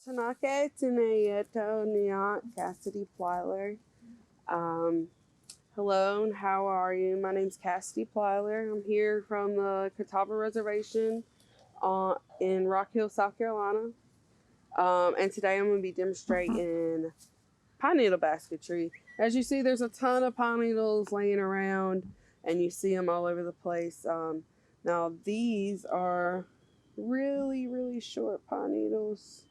Tanake Tuneyeto Nyat Kassidy Plyler. Um, Hello, and how are you? My name's Kassidy Plyler. I'm here from the Catawba Reservation in Rock Hill, South Carolina. And today I'm going to be demonstrating pine needle basketry. As you see, there's a ton of pine needles laying around, and you see them all over the place. Now, these are really short pine needles.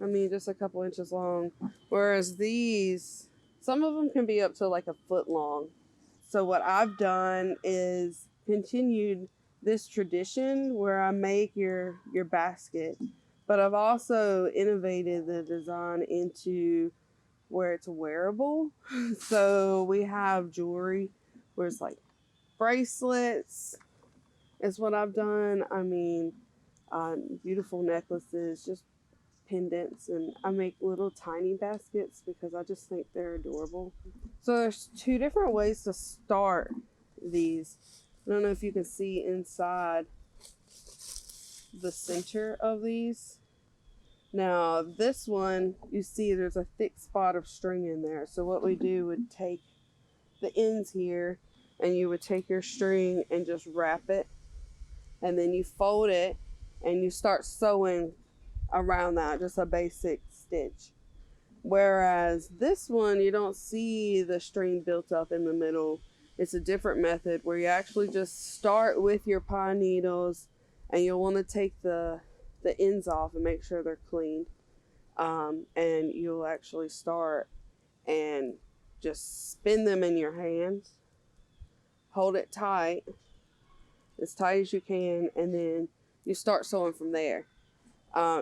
I mean, just a couple inches long. Whereas these, some of them can be up to like a foot long. So what I've done is continued this tradition where I make your basket, but I've also innovated the design into where it's wearable. So we have jewelry where it's like bracelets is what I've done. I mean, beautiful necklaces, just pendants, and I make little tiny baskets because I just think they're adorable. So there's two different ways to start these. I don't know if you can see inside the center of these. Now this one, you see there's a thick spot of string in there. So what we do would take the ends here, and you would take your string and just wrap it, and then you fold it and you start sewing around that, just a basic stitch. Whereas this one, you don't see the string built up in the middle. It's a different method where you actually just start with your pine needles, and you'll want to take the ends off and make sure they're clean. And you'll actually start and just spin them in your hands, hold it tight, as tight as you can, and then you start sewing from there.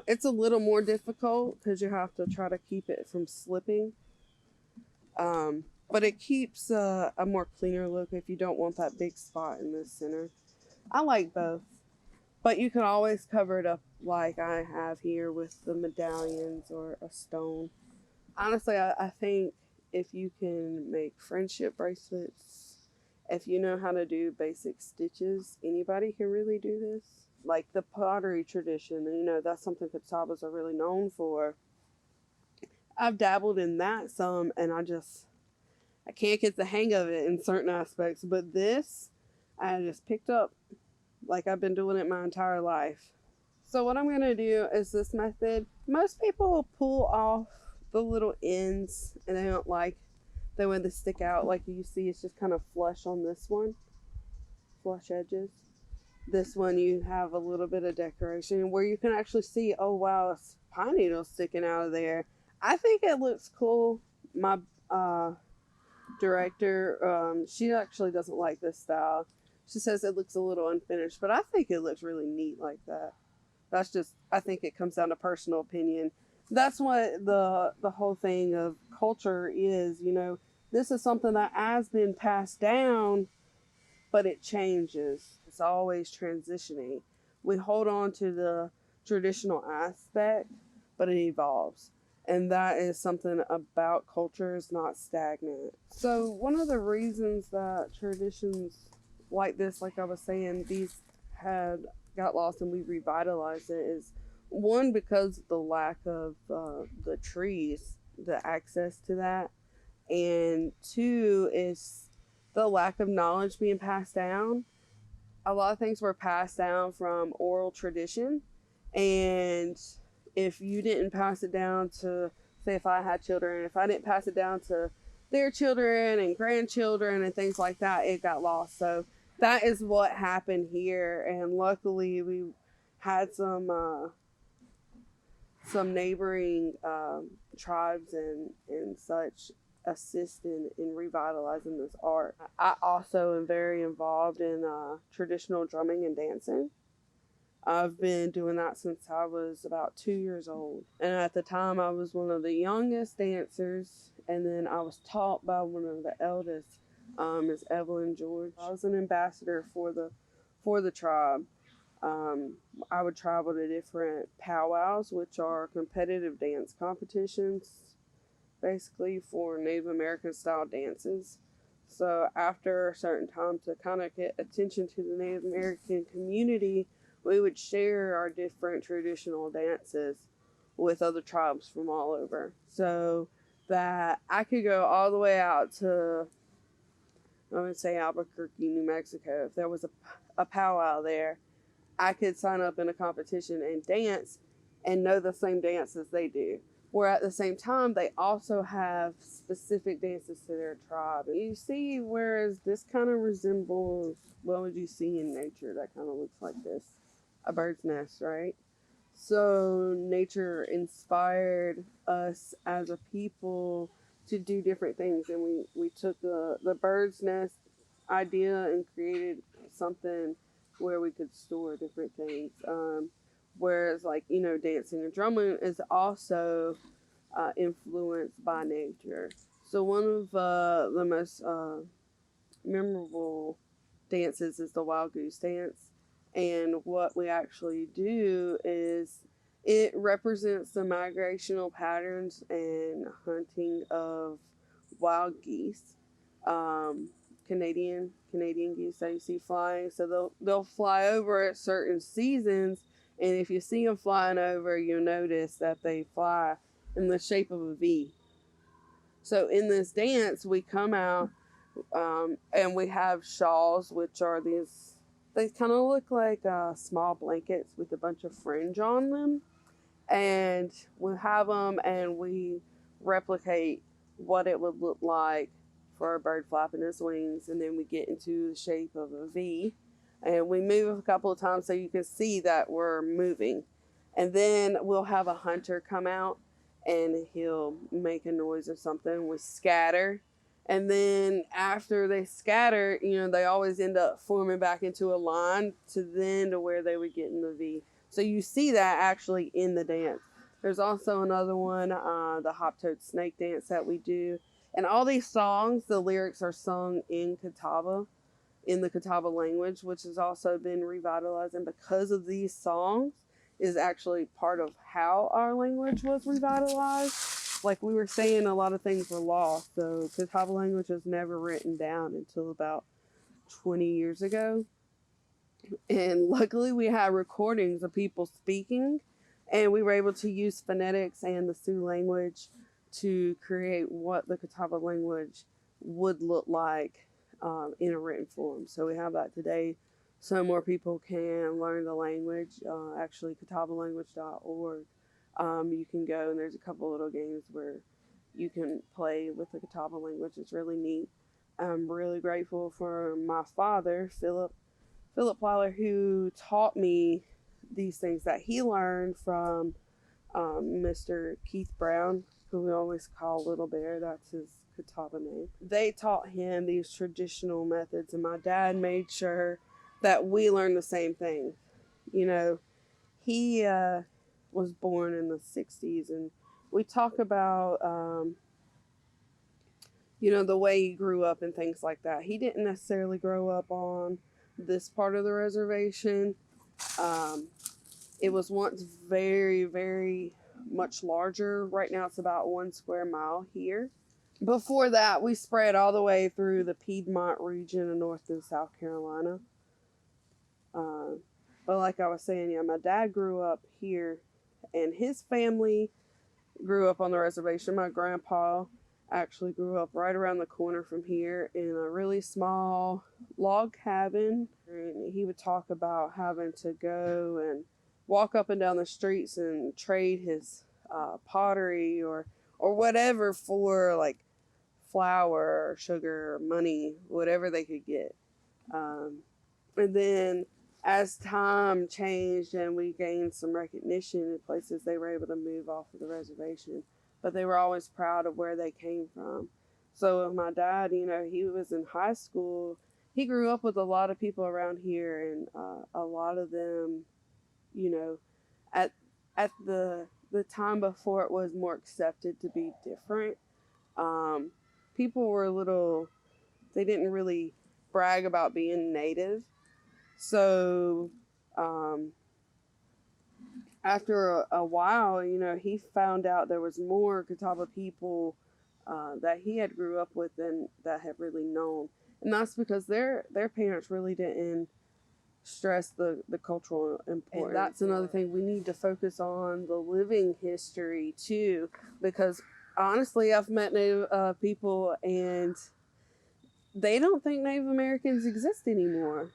It's a little more difficult because you have to try to keep it from slipping. But it keeps a more cleaner look if you don't want that big spot in the center. I like both, but you can always cover it up like I have here with the medallions or a stone. Honestly, I think if you can make friendship bracelets, if you know how to do basic stitches, anybody can really do this. Like the pottery tradition, that's something Catawbas are really known for. I've dabbled in that some, and I can't get the hang of it in certain aspects. But this, I just picked up like I've been doing it my entire life. So what I'm going to do is this method. Most people pull off the little ends, and they don't like the way they stick out. Like you see, it's just kind of flush on this one, flush edges. This one, you have a little bit of decoration where you can actually see, oh wow, it's pine needles sticking out of there. I think it looks cool. My director, she actually doesn't like this style. She says it looks a little unfinished, but I think it looks really neat like that. I think it comes down to personal opinion. That's what the whole thing of culture is. This is something that has been passed down, but it changes. It's always transitioning. We hold on to the traditional aspect, but it evolves. And that is something about culture is not stagnant. So one of the reasons that traditions like this, like I was saying, these had got lost and we revitalized it is one, because of the lack of the trees, the access to that, and two is the lack of knowledge being passed down. A lot of things were passed down from oral tradition, and if you didn't pass it down to, say, if I had children, if I didn't pass it down to their children and grandchildren and things like that, it got lost. So that is what happened here, and luckily we had some neighboring tribes and such assist in revitalizing this art. I also am very involved in traditional drumming and dancing. I've been doing that since I was about 2 years old. And at the time, I was one of the youngest dancers, and then I was taught by one of the eldest, Ms. Evelyn George. I was an ambassador for the tribe. I would travel to different powwows, which are competitive dance competitions, basically for Native American style dances. So after a certain time, to kind of get attention to the Native American community, we would share our different traditional dances with other tribes from all over. So that I could go all the way out to, I would say, Albuquerque, New Mexico. If there was a powwow there, I could sign up in a competition and dance and know the same dance as they do. Where at the same time, they also have specific dances to their tribe. You see, whereas this kind of resembles, what would you see in nature that kind of looks like this? A bird's nest, right? So nature inspired us as a people to do different things, and we took the bird's nest idea and created something where we could store different things. Whereas, like, dancing and drumming is also influenced by nature. So one of the most memorable dances is the wild goose dance. And what we actually do is it represents the migrational patterns and hunting of wild geese. Canadian geese that you see flying. So they'll fly over at certain seasons, and if you see them flying over, you'll notice that they fly in the shape of a V. So in this dance, we come out and we have shawls, which are these. They kind of look like small blankets with a bunch of fringe on them, and we have them and we replicate what it would look like for a bird flapping his wings, and then we get into the shape of a V, and we move a couple of times so you can see that we're moving, and then we'll have a hunter come out and he'll make a noise or something. We scatter, and then after they scatter, they always end up forming back into a line to where they would get in the V. So you see that actually in the dance. There's also another one, the hop-toed snake dance that we do. And all these songs, the lyrics are sung in Catawba, in the Catawba language, which has also been revitalized. And because of these songs is actually part of how our language was revitalized. Like we were saying, a lot of things were lost. So Catawba language was never written down until about 20 years ago. And luckily we had recordings of people speaking, and we were able to use phonetics and the Sioux language to create what the Catawba language would look like in a written form. So we have that today so more people can learn the language. Actually, catawbalanguage.org. You can go, and there's a couple little games where you can play with the Catawba language. It's really neat. I'm really grateful for my father, Philip Plyler, who taught me these things that he learned from Mr. Keith Brown, who we always call Little Bear. That's his Catawba name. They taught him these traditional methods, and my dad made sure that we learned the same thing. He was born in the 60s, and we talk about, the way he grew up and things like that. He didn't necessarily grow up on this part of the reservation. It was once very, very much larger. Right now it's about 1 square mile here. Before that, we spread all the way through the Piedmont region of North and South Carolina. But like I was saying, my dad grew up here, and his family grew up on the reservation. My grandpa actually grew up right around the corner from here in a really small log cabin. And he would talk about having to go and walk up and down the streets and trade his pottery or whatever for like flour or sugar or money, whatever they could get. And then as time changed and we gained some recognition in places, they were able to move off of the reservation. But they were always proud of where they came from. So my dad, he was in high school. He grew up with a lot of people around here, and a lot of them, at the time before it was more accepted to be different, people were they didn't really brag about being native. So after a while, he found out there was more Catawba people that he had grew up with than that had really known. And that's because their parents really didn't stress the cultural importance. And that's another thing, we need to focus on the living history too, because honestly, I've met Native people and they don't think Native Americans exist anymore.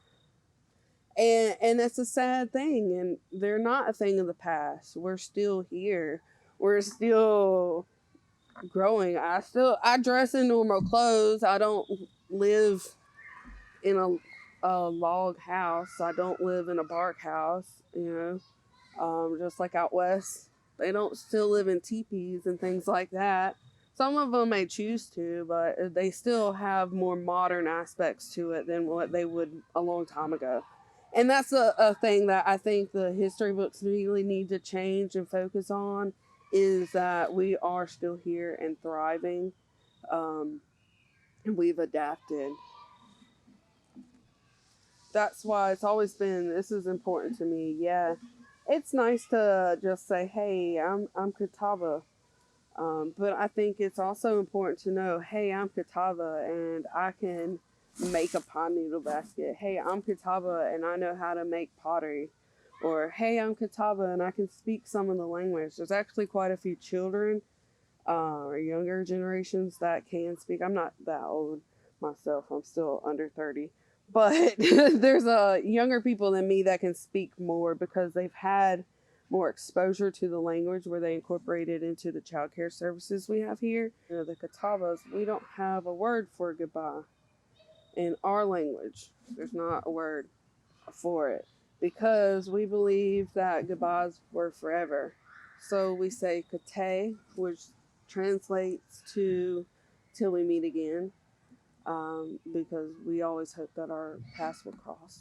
And that's a sad thing, and they're not a thing of the past. We're still here. We're still growing. I dress in normal clothes. I don't live in a log house. I don't live in a bark house, just like out west. They don't still live in teepees and things like that. Some of them may choose to, but they still have more modern aspects to it than what they would a long time ago. And that's a thing that I think the history books really need to change and focus on, is that we are still here and thriving, and we've adapted. That's why it's always been, this is important to me. Yeah, it's nice to just say, hey, I'm Catawba. But I think it's also important to know, hey, I'm Catawba and I can make a pine needle basket. Hey, I'm Catawba and I know how to make pottery. Or, hey, I'm Catawba and I can speak some of the language. There's actually quite a few children or younger generations that can speak. I'm not that old myself. I'm still under 30. But there's younger people than me that can speak more because they've had more exposure to the language where they incorporate it into the child care services we have here. The Catawbas, we don't have a word for goodbye in our language. There's not a word for it because we believe that goodbyes were forever. So we say kate, which translates to till we meet again, because we always hope that our paths will cross.